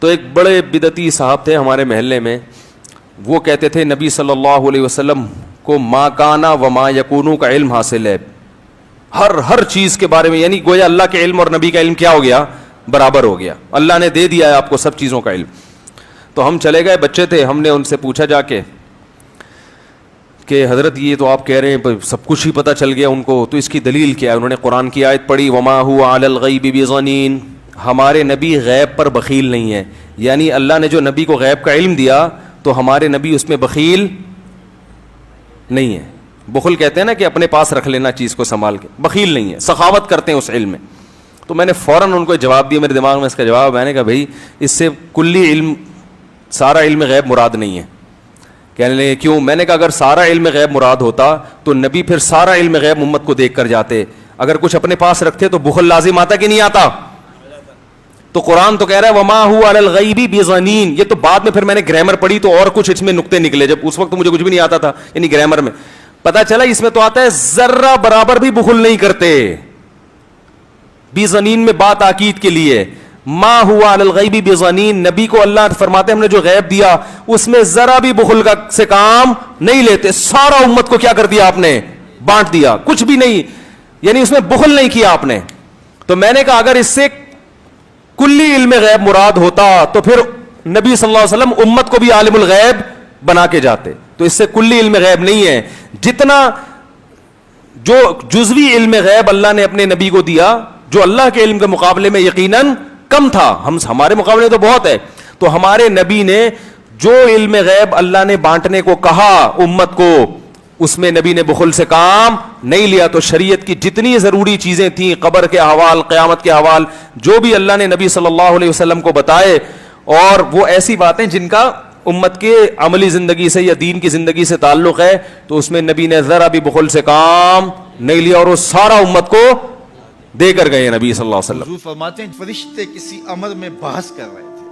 تو ایک بڑے بدعتی صاحب تھے ہمارے محلے میں, وہ کہتے تھے نبی صلی اللہ علیہ وسلم کو ما کانا و ما یکونو کا علم حاصل ہے, ہر چیز کے بارے میں, یعنی گویا اللہ کے علم اور نبی کا علم کیا ہو گیا, برابر ہو گیا, اللہ نے دے دیا ہے آپ کو سب چیزوں کا علم. تو ہم چلے گئے, بچے تھے, ہم نے ان سے پوچھا جا کے کہ حضرت یہ تو آپ کہہ رہے ہیں سب کچھ ہی پتہ چل گیا ان کو, تو اس کی دلیل کیا ہے؟ انہوں نے قرآن کی آیت پڑھی, وما هو علی الغیب بضنین, ہمارے نبی غیب پر بخیل نہیں ہے. یعنی اللہ نے جو نبی کو غیب کا علم دیا تو ہمارے نبی اس میں بخیل نہیں ہے. بخل کہتے ہیں نا کہ اپنے پاس رکھ لینا چیز کو سنبھال کے, بخیل نہیں ہے, سخاوت کرتے ہیں اس علم میں. تو میں نے فوراً ان کو جواب دیا, میرے دماغ میں اس کا جواب, میں نے کہا بھائی اس سے کلی علم, سارا علم غیب مراد نہیں ہے. کہنے لگے کیوں؟ میں نے کہا اگر سارا علم غیب مراد ہوتا تو نبی پھر سارا علم غیب امت کو دیکھ کر جاتے, اگر کچھ اپنے پاس رکھتے تو بخل لازم آتا کہ نہیں آتا؟ تو قرآن تو کہہ رہا ہے وما هو علی الغیب بضنین. یہ تو بعد میں پھر میں نے گرامر پڑھی تو اور کچھ اس میں نقطے نکلے, جب اس وقت مجھے کچھ بھی نہیں آتا تھا, یعنی گرامر میں پتا چلا اس میں تو آتا ہے ذرہ برابر بھی بخل نہیں کرتے. بضنین میں بات تاکید کے لیے, ما ہوا علی الغیب بضنین, نبی کو اللہ فرماتے ہیں ہم نے جو غیب دیا اس میں ذرا بھی بخل کا سے کام نہیں لیتے. سارا امت کو کیا کر دیا آپ نے؟ بانٹ دیا, کچھ بھی نہیں, یعنی اس میں بخل نہیں کیا آپ نے. تو میں نے کہا اگر اس سے کلی علم غیب مراد ہوتا تو پھر نبی صلی اللہ علیہ وسلم امت کو بھی عالم الغیب بنا کے جاتے. تو اس سے کلی علم غیب نہیں ہے, جتنا جو جزوی علم غیب اللہ نے اپنے نبی کو دیا جو اللہ کے علم کے مقابلے میں یقیناً کم تھا, ہمارے مقابلے میں تو بہت ہے. تو ہمارے نبی نے جو علم غیب اللہ نے بانٹنے کو کہا امت کو, اس میں نبی نے بخل سے کام نہیں لیا. تو شریعت کی جتنی ضروری چیزیں تھیں, قبر کے احوال, قیامت کے احوال, جو بھی اللہ نے نبی صلی اللہ علیہ وسلم کو بتائے, اور وہ ایسی باتیں جن کا امت کے عملی زندگی سے یا دین کی زندگی سے تعلق ہے, تو اس میں نبی نے ذرا بھی بخل سے کام نہیں لیا, اور وہ سارا امت کو دے کر گئے نبی صلی اللہ علیہ وسلم. حضور فرماتے ہیں فرشتے کسی امر میں بحث کر رہے تھے,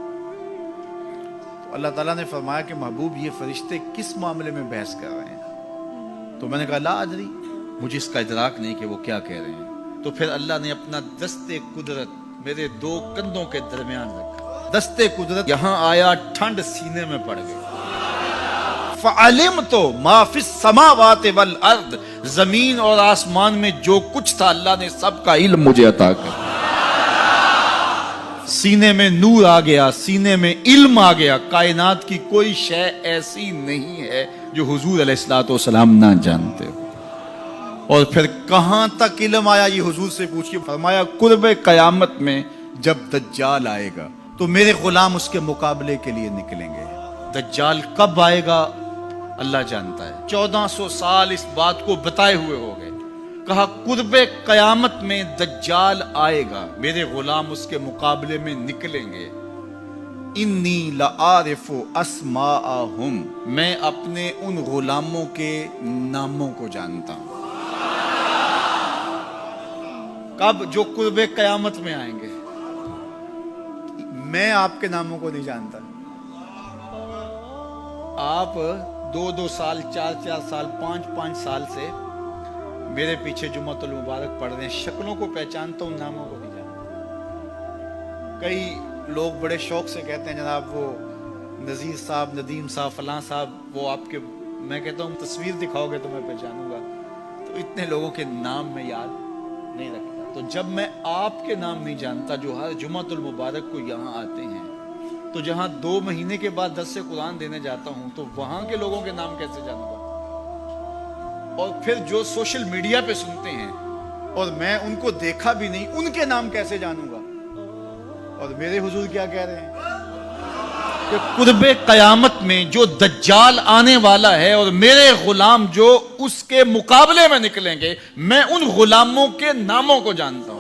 تو اللہ تعالیٰ نے فرمایا کہ محبوب یہ فرشتے کس معاملے میں بحث کر رہے ہیں؟ تو میں نے کہا لا ادری, مجھے اس کا ادراک نہیں کہ وہ کیا کہہ رہے ہیں. تو پھر اللہ نے اپنا دست قدرت میرے دو کندھوں کے درمیان رکھا. دست قدرت یہاں آیا, ٹھنڈ سینے میں پڑ گئی. فعلمت ما فی السماوات والارض, زمین اور آسمان میں جو کچھ تھا اللہ نے سب کا علم مجھے عطا کر. سینے میں نور آ گیا, سینے میں علم آ گیا. کائنات کی کوئی شے ایسی نہیں ہے جو حضور علیہ الصلوۃ والسلام نہ جانتے ہو. اور پھر کہاں تک علم آیا یہ حضور سے پوچھیے. فرمایا قرب قیامت میں جب دجال آئے گا تو میرے غلام اس کے مقابلے کے لیے نکلیں گے. دجال کب آئے گا اللہ جانتا ہے. 1400 سال اس بات کو بتائے ہوئے ہو گئے. کہا قرب قیامت میں دجال آئے گا, میرے غلام اس کے مقابلے میں نکلیں گے. انی لعارف اسماءہم, میں اپنے ان غلاموں کے ناموں کو جانتا ہوں. کب؟ جو قرب قیامت میں آئیں گے. میں آپ کے ناموں کو نہیں جانتا. آپ 2 سال, 4 سال, 5 سال سے میرے پیچھے جمعۃ المبارک پڑھ رہے ہیں. شکلوں کو پہچانتا ہوں, ناموں کو نہیں جانتا. کئی لوگ بڑے شوق سے کہتے ہیں جناب وہ نذیر صاحب, ندیم صاحب, فلاں صاحب, وہ آپ کے, میں کہتا ہوں تصویر دکھاؤ گے تو میں پہچانوں گا. تو اتنے لوگوں کے نام میں یاد نہیں رکھتا. تو جب میں آپ کے نام نہیں جانتا جو ہر جمعۃ المبارک کو یہاں آتے ہیں, تو جہاں 2 مہینے کے بعد درس قرآن دینے جاتا ہوں تو وہاں کے لوگوں کے نام کیسے جانوں گا؟ اور پھر جو سوشل میڈیا پہ سنتے ہیں اور میں ان کو دیکھا بھی نہیں, ان کے نام کیسے جانوں گا؟ اور میرے حضور کیا کہہ رہے ہیں کہ قرب قیامت میں جو دجال آنے والا ہے اور میرے غلام جو اس کے مقابلے میں نکلیں گے, میں ان غلاموں کے ناموں کو جانتا ہوں.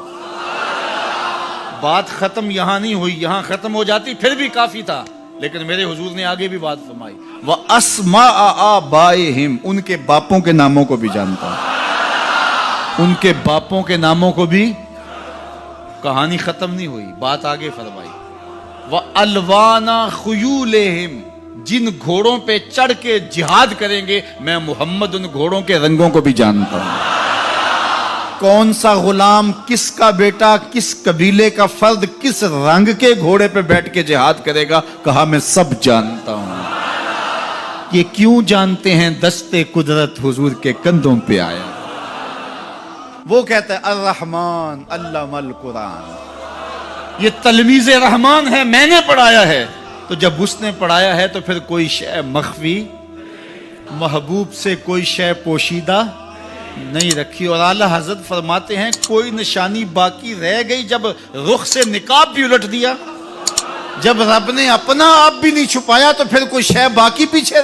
بات ختم یہاں نہیں ہوئی, یہاں ختم ہو جاتی پھر بھی کافی تھا, لیکن میرے حضور نے آگے بھی بات فرمائی. وَأَسْمَاءَ آبَائِهِمْ, ان کے باپوں کے ناموں کو بھی جانتا ہوں. ان کے باپوں کے ناموں کو بھی. کہانی ختم نہیں ہوئی, بات آگے فرمائی. وَأَلْوَانَ خُيُولِهِمْ, جن گھوڑوں پہ چڑھ کے جہاد کریں گے میں محمد ان گھوڑوں کے رنگوں کو بھی جانتا ہوں. کون سا غلام، کس کا بیٹا، کس قبیلے کا فرد کس رنگ کے گھوڑے پہ بیٹھ کے جہاد کرے گا؟ کہا میں سب جانتا ہوں۔ یہ کیوں جانتے ہیں؟ دستے قدرت حضور کے کندھوں پہ آیا۔ وہ کہتا ہے الرحمن علم القرآن، یہ تلمیذ رحمان ہے، میں نے پڑھایا ہے۔ تو جب اس نے پڑھایا ہے تو پھر کوئی شے مخفی، محبوب سے کوئی شے پوشیدہ نہیں رکھی۔ اور اعلیٰ حضرت فرماتے ہیں کوئی نشانی باقی رہ گئی جب رخ سے نقاب بھی الٹ دیا، جب رب نے اپنا آپ بھی نہیں چھپایا تو پھر کوئی شے باقی پیچھے